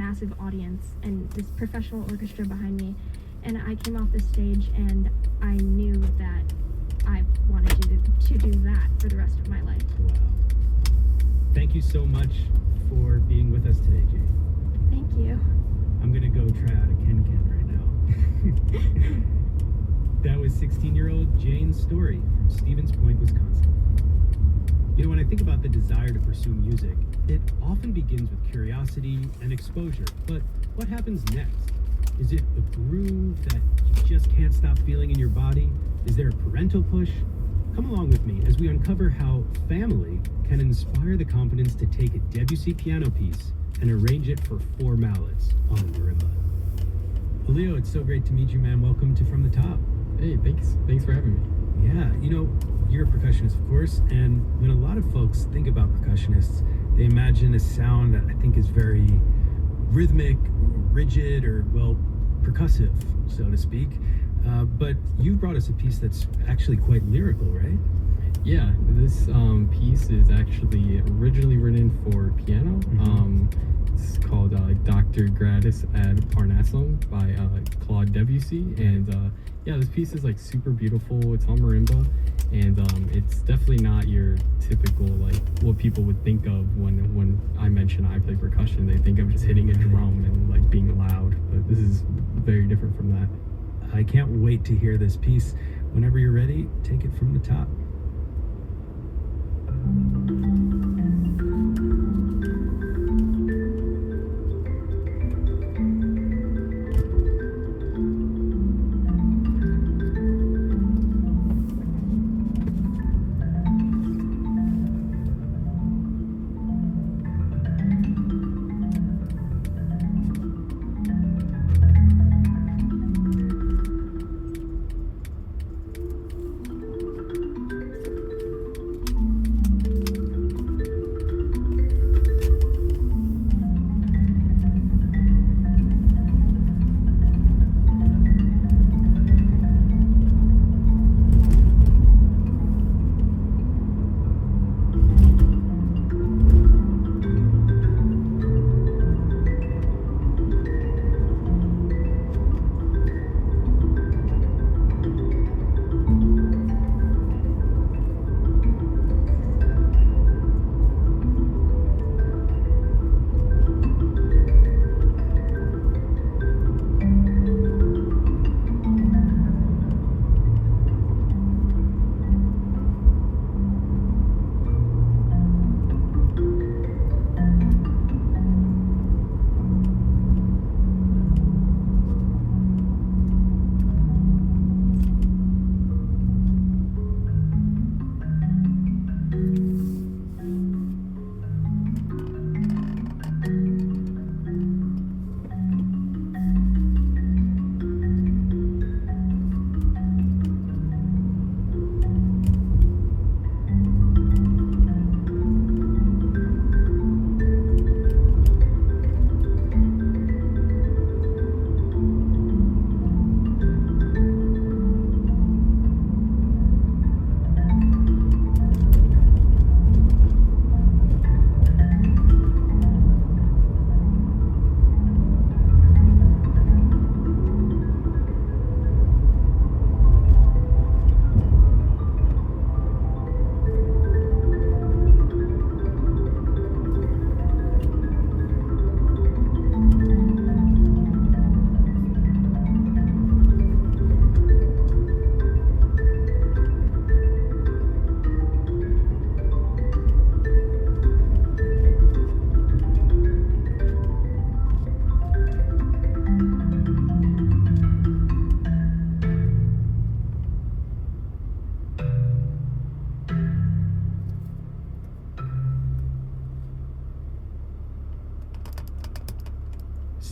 massive audience and this professional orchestra behind me. And I came off the stage and I knew that I wanted to do that for the rest of my life. Wow. Thank you so much for being with us today, Jane. Thank you. I'm going to go try out a Ken right now. That was 16-year-old Jane Story from Stevens Point, Wisconsin. You know, when I think about the desire to pursue music, it often begins with curiosity and exposure. But what happens next? Is it a groove that you just can't stop feeling in your body? Is there a parental push? Come along with me as we uncover how family can inspire the confidence to take a Debussy piano piece and arrange it for 4 mallets on a marimba. Leo, it's so great to meet you, man. Welcome to From the Top. Hey, thanks for having me. Yeah, you know, you're a percussionist, of course, and when a lot of folks think about percussionists, they imagine a sound that I think is very rhythmic, rigid, or, well, percussive, so to speak. But you brought us a piece that's actually quite lyrical, right? Yeah, this piece is actually originally written for piano. It's called Dr. Gradus ad Parnassum by Claude Debussy, and yeah, this piece is like super beautiful. It's on marimba, and it's definitely not your typical like what people would think of when I mention I play percussion. They think of just hitting a drum and like being loud, but this is very different from that. I can't wait to hear this piece. Whenever you're ready, take it from the top.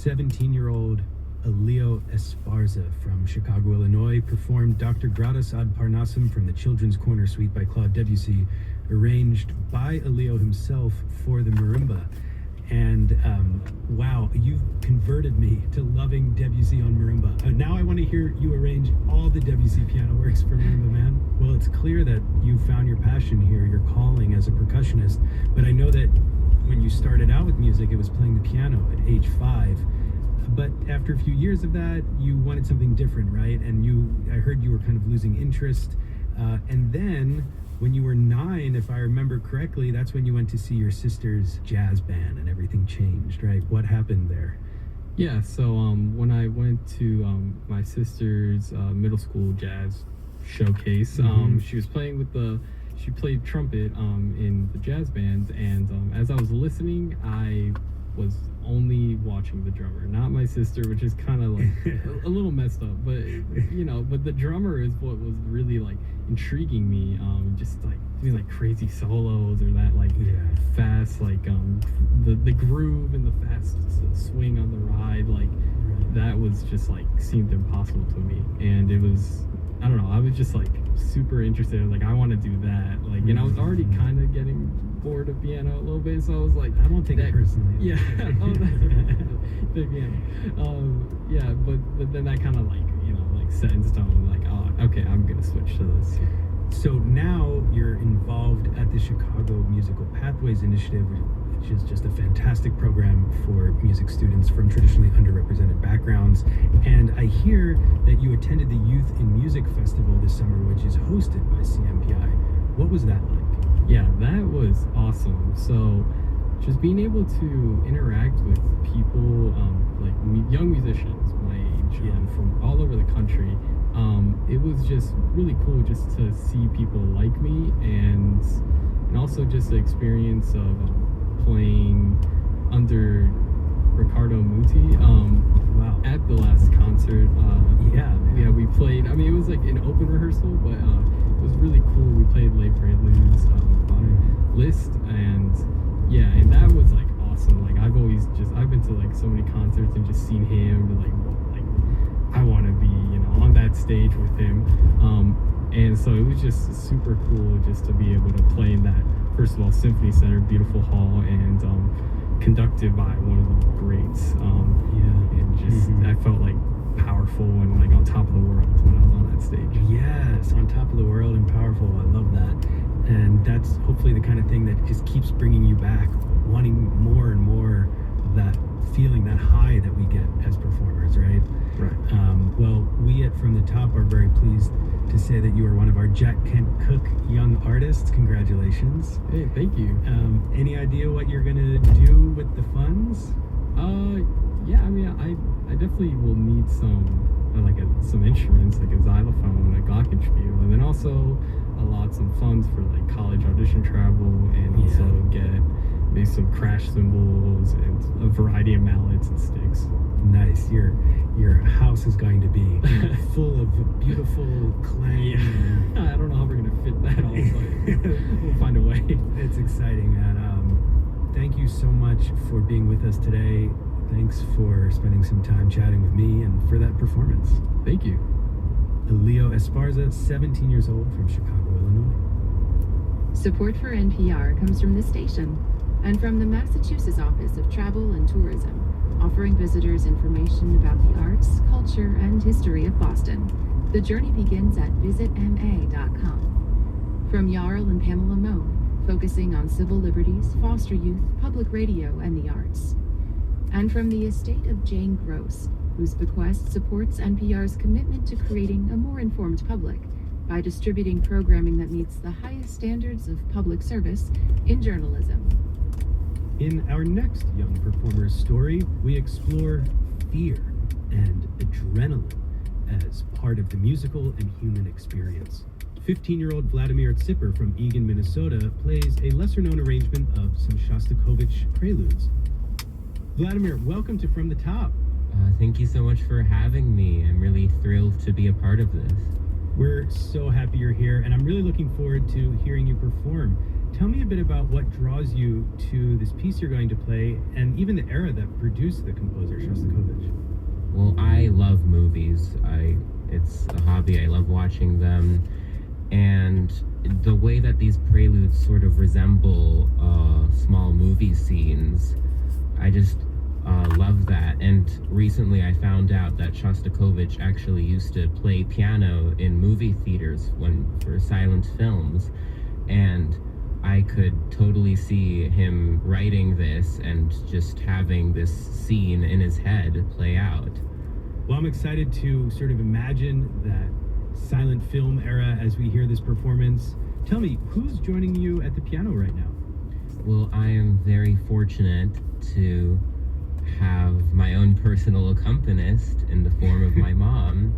"17-year-old Leo Esparza from Chicago, Illinois, performed Dr. Gradus ad Parnassum from the Children's Corner Suite by Claude Debussy, arranged by Leo himself for the marimba. And wow, you've converted me to loving Debussy on marimba. Now I want to hear you arrange all the Debussy piano works for marimba, man. Well, it's clear that you found your passion here, your calling as a percussionist, but I know that when you started out with music, it was playing the piano at age 5. But after a few years of that, you wanted something different, right? And I heard you were kind of losing interest. And then when you were 9, if I remember correctly, that's when you went to see your sister's jazz band and everything changed, right? What happened there? Yeah, so when I went to my sister's middle school jazz showcase, she was playing she played trumpet in the jazz band, and as I was listening, I was only watching the drummer, not my sister, which is kind of like a little messed up, but but the drummer is what was really like intriguing me, just like doing like crazy solos, or that like fast like the groove and the fast swing on the ride, like that was just like seemed impossible to me. And it was, I don't know, I was just like super interested, like I want to do that, like, and I was already kind of getting bored of piano a little bit, so I was like, I won't take it personally. Yeah. The piano. Yeah, but then I kind of like, like set in stone, like, oh, okay, I'm gonna switch to this. So now you're involved at the Chicago Musical Pathways Initiative, which is just a fantastic program for music students from traditionally underrepresented backgrounds. And I hear that you attended the Youth in Music Festival this summer, which is hosted by CMPI. What was that like? Yeah, that was awesome. So just being able to interact with people, like young musicians my age, from all over the country, it was just really cool just to see people like me, and also just the experience of playing under Riccardo Muti at the last concert. Yeah, we played, I mean, it was like an open rehearsal, but it was really cool. We played Les Preludes by Liszt, and that was like awesome. Like I've been to like so many concerts and just seen him, like I want to be on that stage with him, and so it was just super cool just to be able to play in that, first of all, Symphony Center, beautiful hall, and conducted by one of the greats, and just I felt like powerful and like on top of the world when I was on that stage. Yes, on top of the world and powerful. I love that. And that's hopefully the kind of thing that just keeps bringing you back, wanting more and more of that feeling, that high that we get as performers, right? Right. Well, we at From the Top are very pleased to say that you are one of our Jack Kent Cooke Young Artists. Congratulations. Hey, thank you. Any idea what you're gonna do with the funds? Yeah, I mean, I definitely will need some instruments, like a xylophone, a glockenspiel, and then also some funds for like college audition travel, and also get maybe some crash cymbals and a variety of mallets and sticks. Nice. Your house is going to be full of beautiful clang. I don't know how we're gonna fit that all, but we'll find a way. It's exciting, man. Thank you so much for being with us today. Thanks for spending some time chatting with me and for that performance. Thank you. Leo Esparza, 17 years old, from Chicago, Illinois. Support for NPR comes from this station and from the Massachusetts Office of Travel and Tourism, offering visitors information about the arts, culture, and history of Boston. The journey begins at visitma.com. From Jarl and Pamela Moan, focusing on civil liberties, foster youth, public radio, and the arts. And from the estate of Jane Gross, whose bequest supports NPR's commitment to creating a more informed public by distributing programming that meets the highest standards of public service in journalism. In our next young performer's story, we explore fear and adrenaline as part of the musical and human experience. 15-year-old Vladimir Tsipper from Eagan, Minnesota, plays a lesser-known arrangement of some Shostakovich preludes. Vladimir, welcome to From the Top. Thank you so much for having me. I'm really thrilled to be a part of this. We're so happy you're here, and I'm really looking forward to hearing you perform. Tell me a bit about what draws you to this piece you're going to play, and even the era that produced the composer, Shostakovich. Well, I love movies. It's a hobby. I love watching them. And the way that these preludes sort of resemble small movie scenes, I just love that. And recently I found out that Shostakovich actually used to play piano in movie theaters for silent films. And I could totally see him writing this and just having this scene in his head play out. Well, I'm excited to sort of imagine that silent film era as we hear this performance. Tell me, who's joining you at the piano right now? Well, I am very fortunate to have my own personal accompanist in the form of my mom.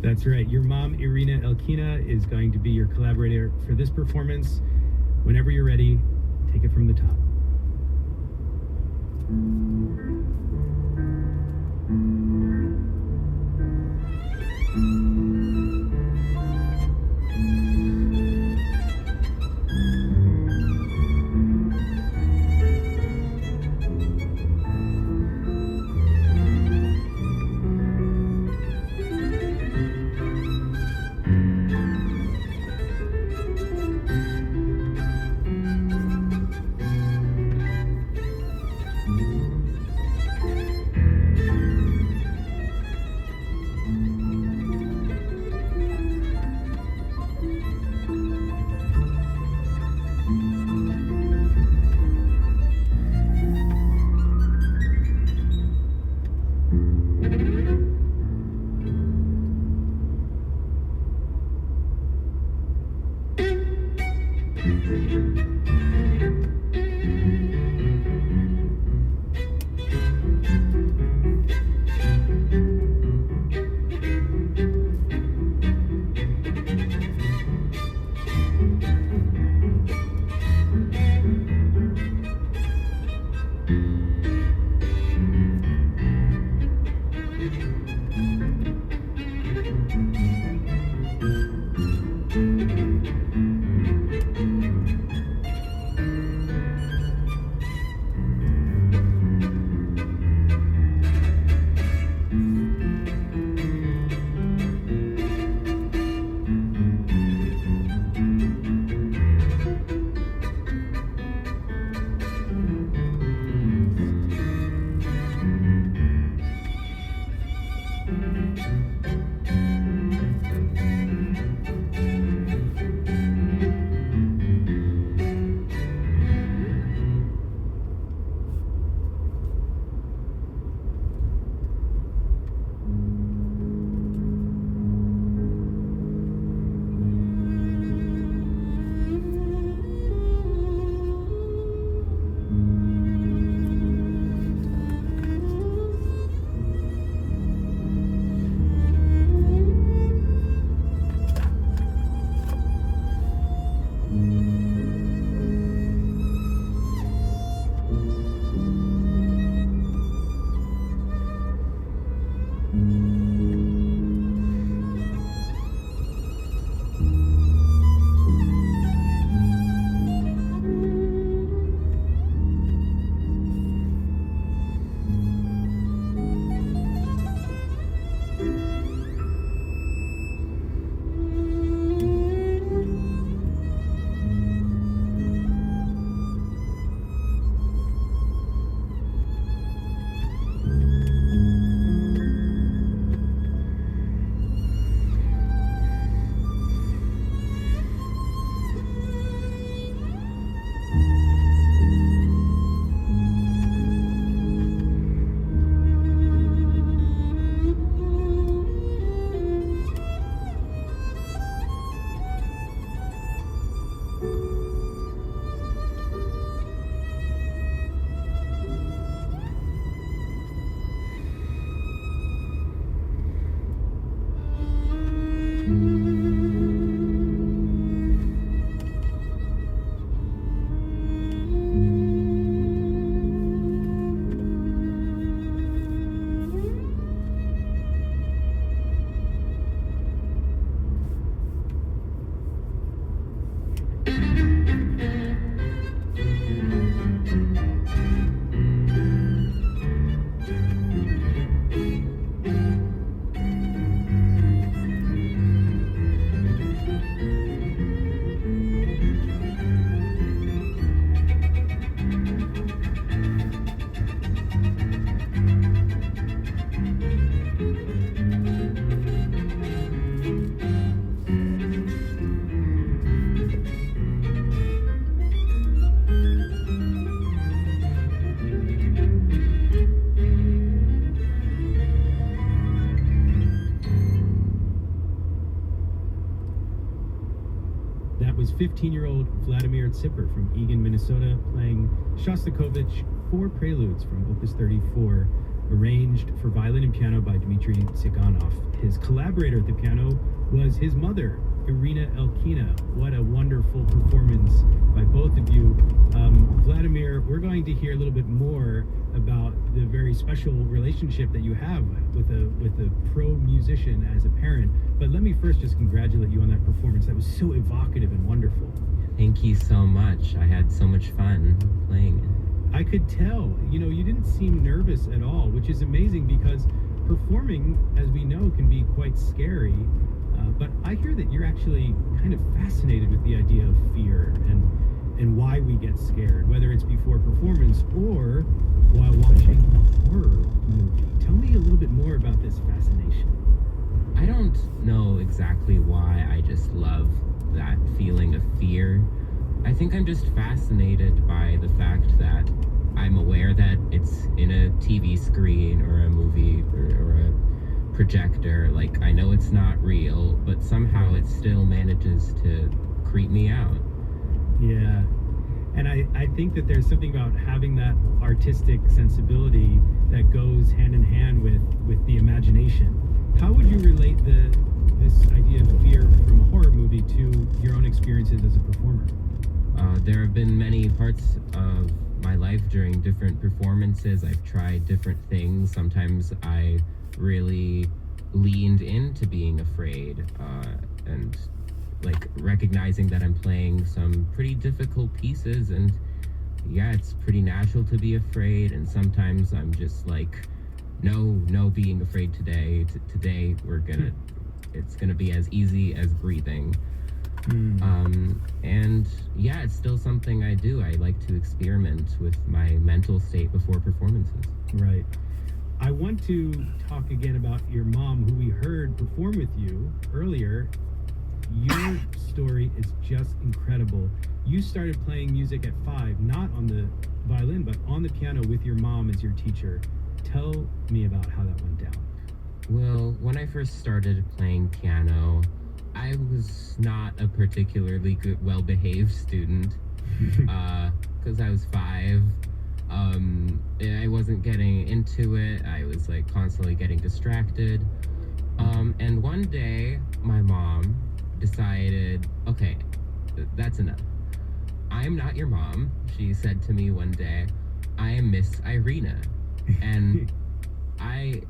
That's right. Your mom, Irina Elkina, is going to be your collaborator for this performance. Whenever you're ready, take it from the top. 15-year-old Vladimir Tsipper from Eagan, Minnesota, playing Shostakovich 4 preludes from Opus 34, arranged for violin and piano by Dmitry Tsiganov. His collaborator at the piano was his mother, Irina Elkina. What a wonderful performance by both of you. Vladimir, we're going to hear a little bit more about the very special relationship that you have with a pro musician as a parent. But let me first just congratulate you on that performance. That was so evocative and wonderful. Thank you so much. I had so much fun playing it. I could tell, you didn't seem nervous at all, which is amazing because performing, as we know, can be quite scary. But I hear that you're actually kind of fascinated with the idea of fear and why we get scared, whether it's before performance or while watching a horror movie. Tell me a little bit more about this fascination. I don't know exactly why I just love that feeling of fear. I think I'm just fascinated by the fact that I'm aware that it's in a TV screen or a movie or a projector. Like, I know it's not real, but somehow it still manages to creep me out. Yeah. And I think that there's something about having that artistic sensibility that goes hand in hand with the imagination. How would you relate this idea of fear from a horror movie to your own experiences as a performer? There have been many parts of my life during different performances. I've tried different things. Sometimes I really leaned into being afraid and like recognizing that I'm playing some pretty difficult pieces, and yeah, it's pretty natural to be afraid. And sometimes I'm just like, no being afraid today. Today it's gonna be as easy as breathing. And yeah, it's still something I do. I like to experiment with my mental state before performances. Right. I want to talk again about your mom, who we heard perform with you earlier. Your story is just incredible. You started playing music at 5, not on the violin, but on the piano with your mom as your teacher. Tell me about how that went down. Well, when I first started playing piano, I was not a particularly good, well-behaved student, because I was 5. I wasn't getting into it. I was like constantly getting distracted. And one day, my mom decided, okay, that's enough. I am not your mom, she said to me one day. I am Miss Irina. And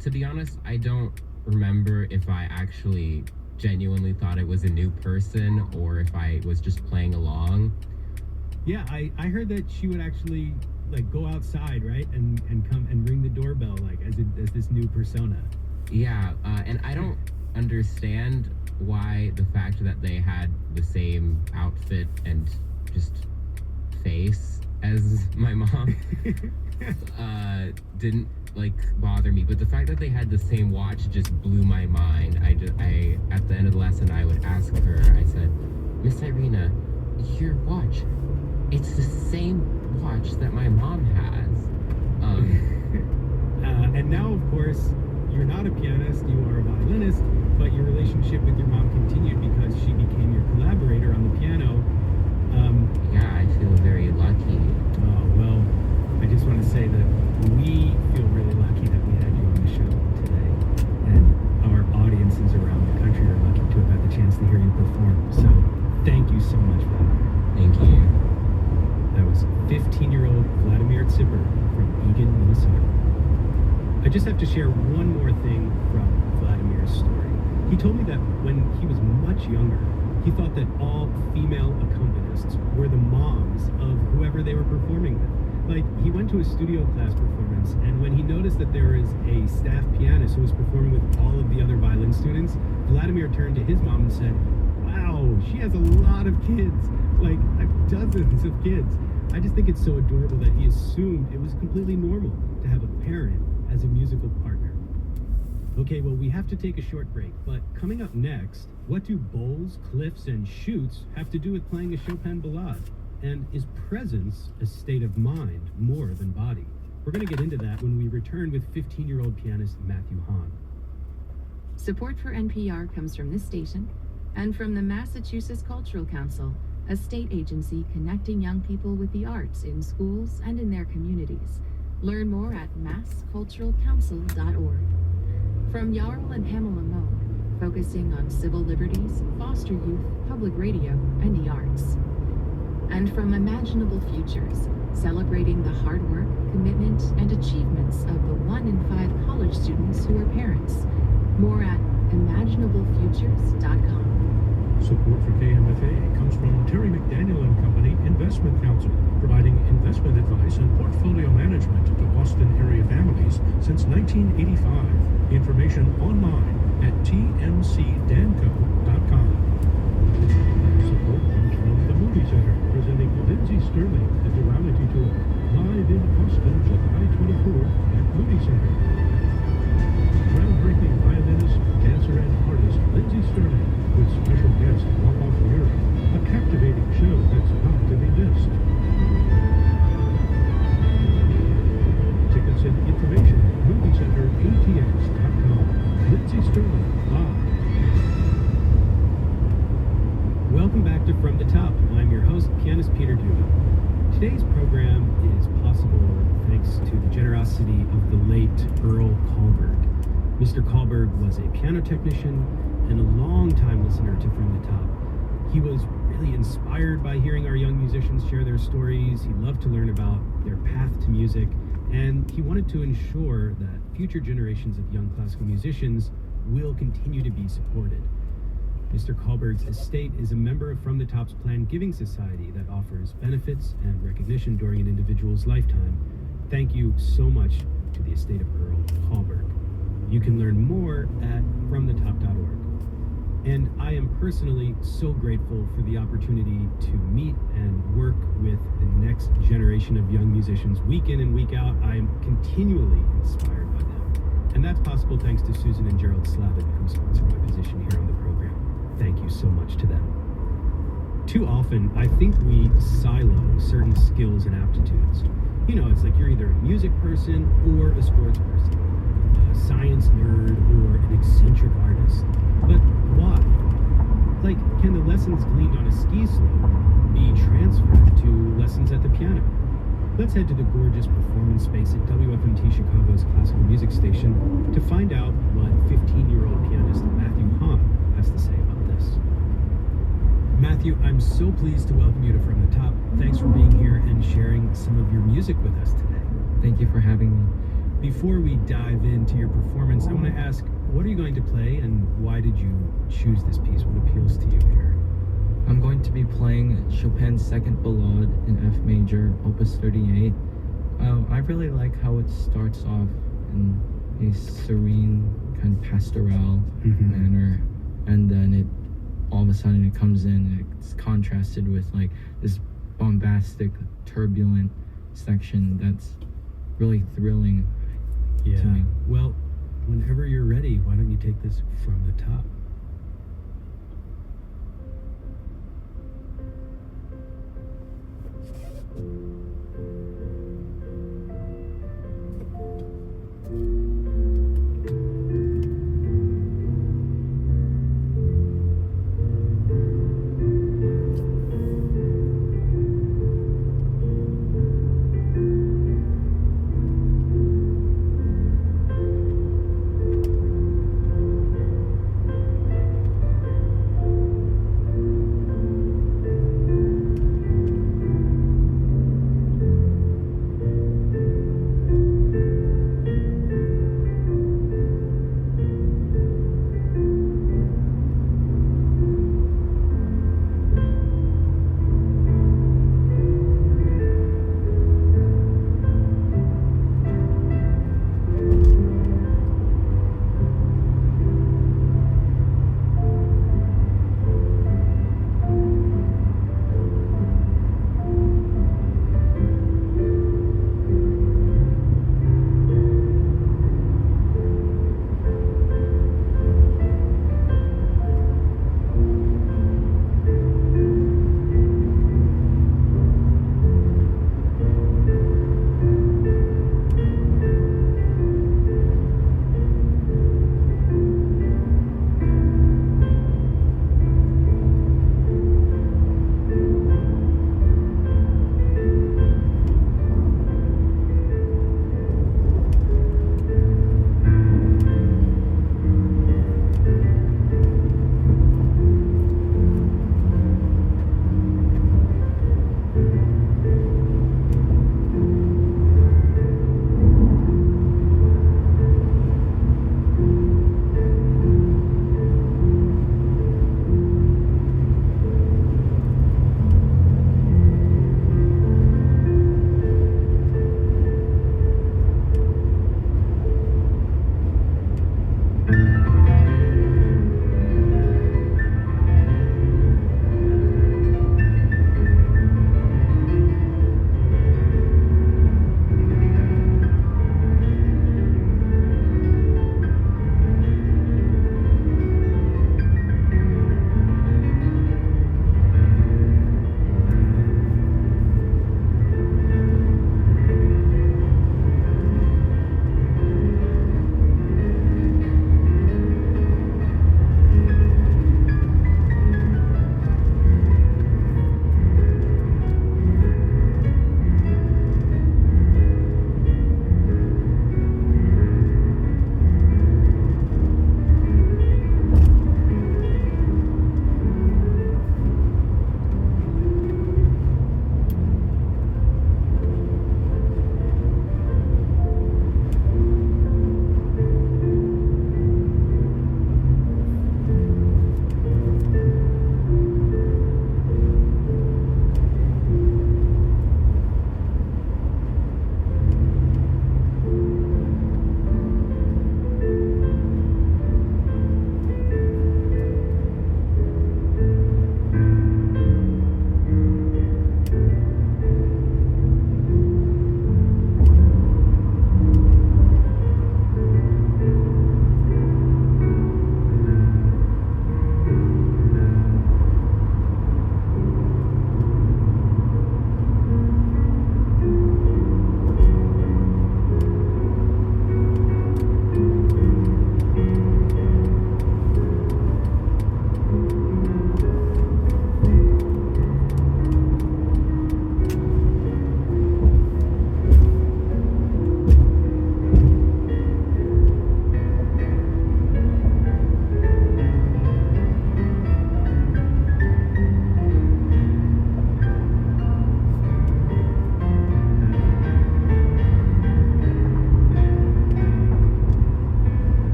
to be honest, I don't remember if I actually genuinely thought it was a new person or if I was just playing along. Yeah, I heard that she would actually like go outside, right, and come and ring the doorbell like as this new persona. Yeah, and I don't understand why the fact that they had the same outfit and just face as my mom didn't like bother me, but the fact that they had the same watch just blew my mind. I at the end of the lesson I would ask her, I said, Miss Irina, your watch, it's the same watch that my mom has. And now, of course, you're not a pianist, you are a violinist, but your relationship with your mom continued because she became your collaborator on the piano. Yeah, I feel very lucky. Well, I just want to say that we feel really lucky that we had you on the show today, and our audiences around the country are lucky to have had the chance to hear you perform. So thank you so much for that. Thank you. That was 15-year-old Vladimir Tsipper from Eagan, Minnesota. I just have to share one more thing from Vladimir's story. He told me that when he was much younger, he thought that all female accompanists were the moms of whoever they were performing with. Like, he went to a studio class performance, and when he noticed that there was a staff pianist who was performing with all of the other violin students, Vladimir turned to his mom and said, wow, she has a lot of kids, like dozens of kids. I just think it's so adorable that he assumed it was completely normal to have a parent as a musical partner. Okay, well, we have to take a short break, but coming up next, what do bowls, cliffs, and chutes have to do with playing a Chopin ballade? And is presence a state of mind more than body? We're going to get into that when we return with 15-year-old pianist Matthew Hahn. Support for NPR comes from this station and from the Massachusetts Cultural Council, a state agency connecting young people with the arts in schools and in their communities. Learn more at massculturalcouncil.org. From Jarl and Pamela Moan, focusing on civil liberties, foster youth, public radio, and the arts. And from Imaginable Futures, celebrating the hard work, commitment, and achievements of the 1 in 5 college students who are parents. More at imaginablefutures.com. Support for KMFA comes from Terry McDaniel and Company Investment Counsel, providing investment advice and portfolio management to Boston area families since 1985. Information online at tmcdanco.com. Support comes from the Movie Center, presenting Lindsay Sterling, The Duality Tour, live in Boston, July 24th at Movie Center. Groundbreaking violinist, dancer, and artist Lindsay Sterling, with special guest Walk-Off Mirror, a captivating show that's not to be missed. Tickets and information at moviecenteratx.com. Lindsay Sterling, live. Welcome back to From the Top. I'm your host, pianist Peter Duva. Today's program is possible thanks to the generosity of the late Earl Kahlberg. Mr. Kahlberg was a piano technician and a long-time listener to From the Top. He was really inspired by hearing our young musicians share their stories. He loved to learn about their path to music, and he wanted to ensure that future generations of young classical musicians will continue to be supported. Mr. Kahlberg's estate is a member of From the Top's Planned Giving Society that offers benefits and recognition during an individual's lifetime. Thank you so much to the estate of Earl Kahlberg. You can learn more at fromthetop.org. And I am personally so grateful for the opportunity to meet and work with the next generation of young musicians week in and week out. I am continually inspired by them. And that's possible thanks to Susan and Gerald Slavin, who sponsor my position here on the program. Thank you so much to them. Too often, I think we silo certain skills and aptitudes. You know, it's like you're either a music person or a sports person, a science nerd or an eccentric artist. But why? Like, can the lessons gleaned on a ski slope be transferred to lessons at the piano? Let's head to the gorgeous performance space at WFMT Chicago's classical music station to find out what 15-year-old pianist Matthew Hahn has to say about this. Matthew, I'm so pleased to welcome you to From the Top. Thanks for being here and sharing some of your music with us today. Thank you for having me. Before we dive into your performance, I want to ask, what are you going to play and why did you choose this piece? What appeals to you here? I'm going to be playing Chopin's Second Ballade in F major, Opus 38. I really like how it starts off in a serene, kind of pastoral manner, and then it all of a sudden it comes in and it's contrasted with like this bombastic, turbulent section that's really thrilling to me. Well, whenever you're ready, why don't you take this from the top?